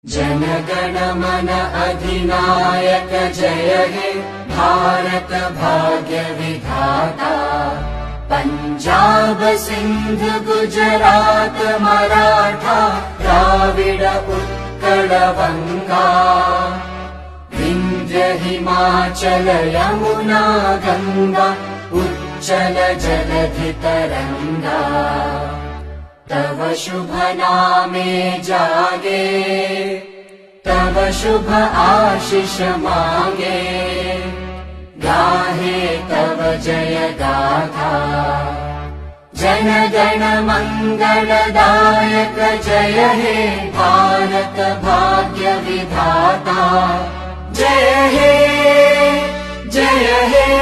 जनगण मन अधिनायक जय हे भारत भाग्य विधाता। पंजाब सिंध गुजरात मराठा द्राविड उत्कल बंगा। विंध्य हिमाचल यमुना गंगा उच्चल जलधि तरंगा। तव शुभ नामे जागे तव शुभ आशीष मांगे। गाहे तव जय गाथा जन गण मंगलदायक जय हे भारत भाग्य विधाता। जय हे जय हे